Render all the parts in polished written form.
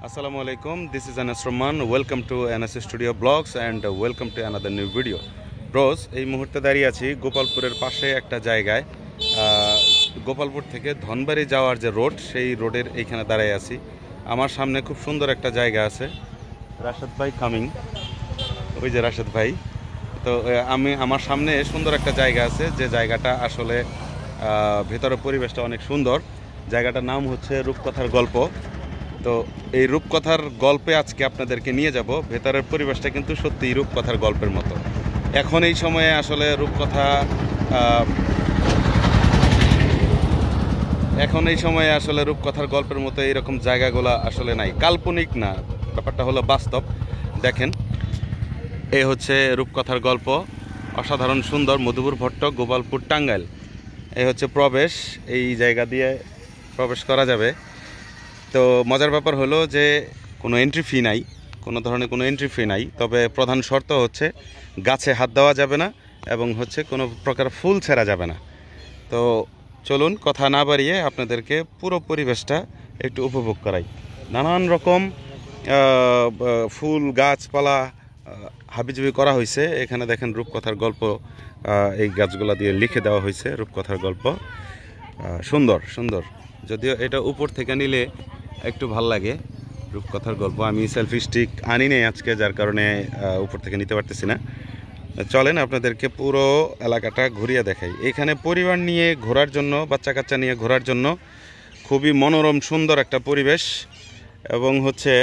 Assalamu alaikum. This is Ns Romman. Welcome to Ns Studio Blogs and welcome to another new video. Bros, এই মুহূর্তে দাঁড়িয়ে আছি গোপালপুরের পাশে একটা জায়গায়। গোপালপুর থেকে ধনবাড়ি যাওয়ার যে রোড, সেই রোডের এইখানে দাঁড়িয়ে আছি। আমার সামনে খুব সুন্দর একটা জায়গা আছে। রাশেদ ভাই কামিং, ওই যে রাশেদ ভাই। তো আমার সামনে সুন্দর একটা জায়গা আছে, যে জায়গাটা আসলে ভেতরের পরিবেশটা অনেক সুন্দর। জায়গাটার নাম হচ্ছে রূপকথার গল্প। তো এই রূপকথার গল্পে আজকে আপনাদেরকে নিয়ে যাব। ভেতরের পরিবেশটা কিন্তু সত্যিই রূপকথার গল্পের মতো। এখন এই সময়ে আসলে রূপকথার গল্পের মতো এইরকম জায়গাগুলো আসলে নাই, কাল্পনিক না, ব্যাপারটা হলো বাস্তব। দেখেন, এই হচ্ছে রূপকথার গল্প, অসাধারণ সুন্দর, মধুপুর ভট্ট, গোপালপুর, টাঙ্গাইল। এই হচ্ছে প্রবেশ, এই জায়গা দিয়ে প্রবেশ করা যাবে। তো মজার ব্যাপার হলো যে কোনো এন্ট্রি ফি নাই, কোনো ধরনের কোনো এন্ট্রি ফি নাই। তবে প্রধান শর্ত হচ্ছে গাছে হাত দেওয়া যাবে না এবং হচ্ছে কোনো প্রকার ফুল ছেঁড়া যাবে না। তো চলুন কথা না বাড়িয়ে আপনাদেরকে পুরো পরিবেশটা একটু উপভোগ করাই। নানান রকম ফুল গাছপালা হাবিজাবি করা হয়েছে। এখানে দেখেন রূপকথার গল্প, এই গাছগুলা দিয়ে লিখে দেওয়া হয়েছে রূপকথার গল্প। সুন্দর সুন্দর, যদিও এটা উপর থেকে নিলে একটু ভাল লাগে। রূপকথার গল্প আমি সেলফি স্টিক আনি নেই আজকে, যার কারণে উপর থেকে নিতে পারতেছি না। চলেন আপনাদেরকে পুরো এলাকাটা ঘুরিয়ে দেখাই। এখানে পরিবার নিয়ে ঘোরার জন্য, বাচ্চা কাচ্চা নিয়ে ঘোরার জন্য খুবই মনোরম সুন্দর একটা পরিবেশ। এবং হচ্ছে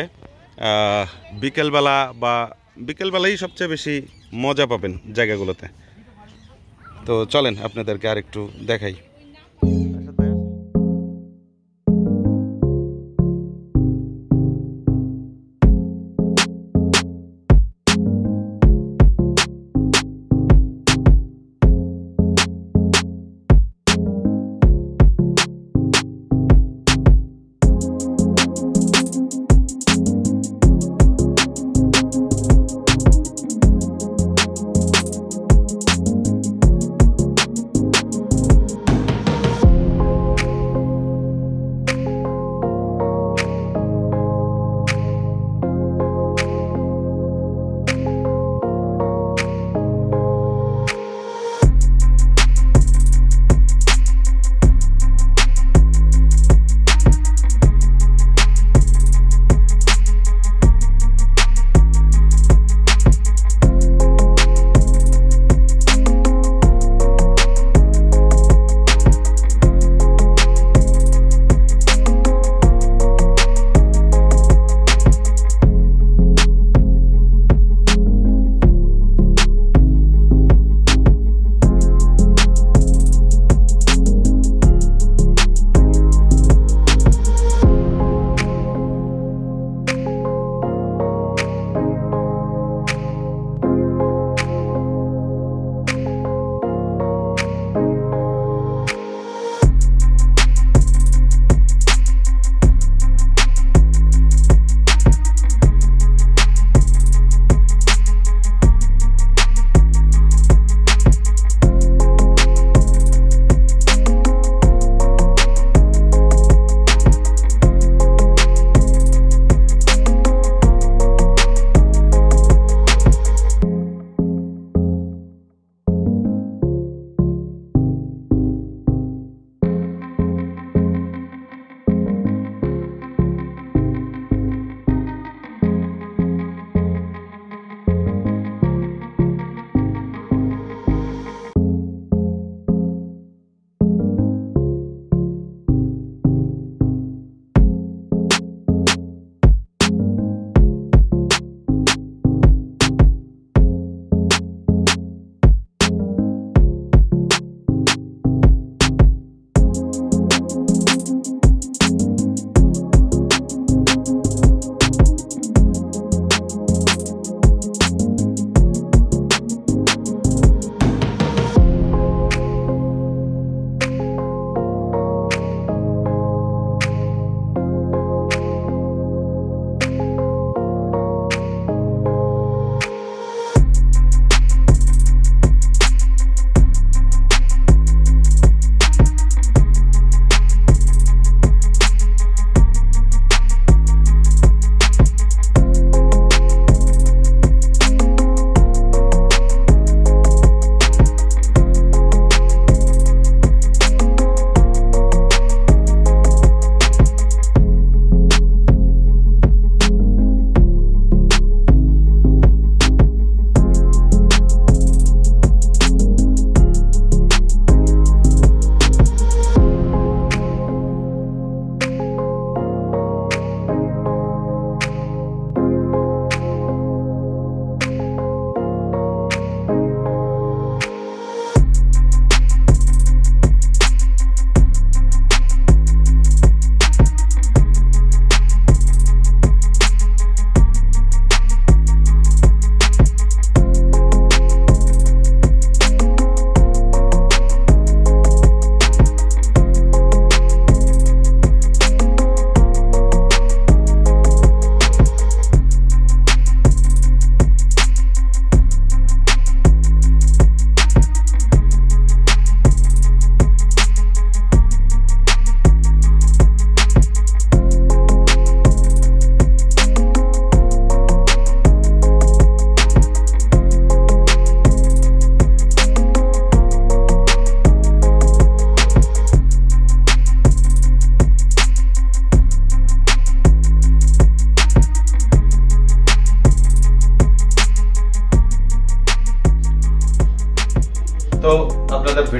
বিকেলবেলাই সবচেয়ে বেশি মজা পাবেন জায়গাগুলোতে। তো চলেন আপনাদেরকে আরেকটু দেখাই।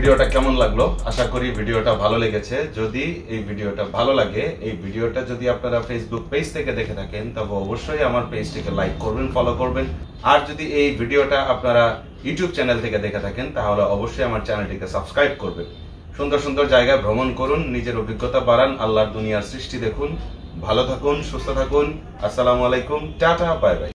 ভিডিওটা কেমন লাগলো? আশা করি ভিডিওটা ভালো লেগেছে। যদি এই ভিডিওটা ভালো লাগে, এই ভিডিওটা যদি আপনারা ফেসবুক পেজ থেকে দেখে থাকেন, তবে অবশ্যই আমার পেজটিকে লাইক করবেন, ফলো করবেন। আর যদি এই ভিডিওটা আপনারা ইউটিউব চ্যানেল থেকে দেখে থাকেন, তাহলে অবশ্যই আমার চ্যানেলটিকে সাবস্ক্রাইব করবেন। সুন্দর সুন্দর জায়গায় ভ্রমণ করুন, নিজের অভিজ্ঞতা বাড়ান, আল্লাহর দুনিয়ার সৃষ্টি দেখুন। ভালো থাকুন, সুস্থ থাকুন। আসসালামু আলাইকুম, টাটা, বাই বাই।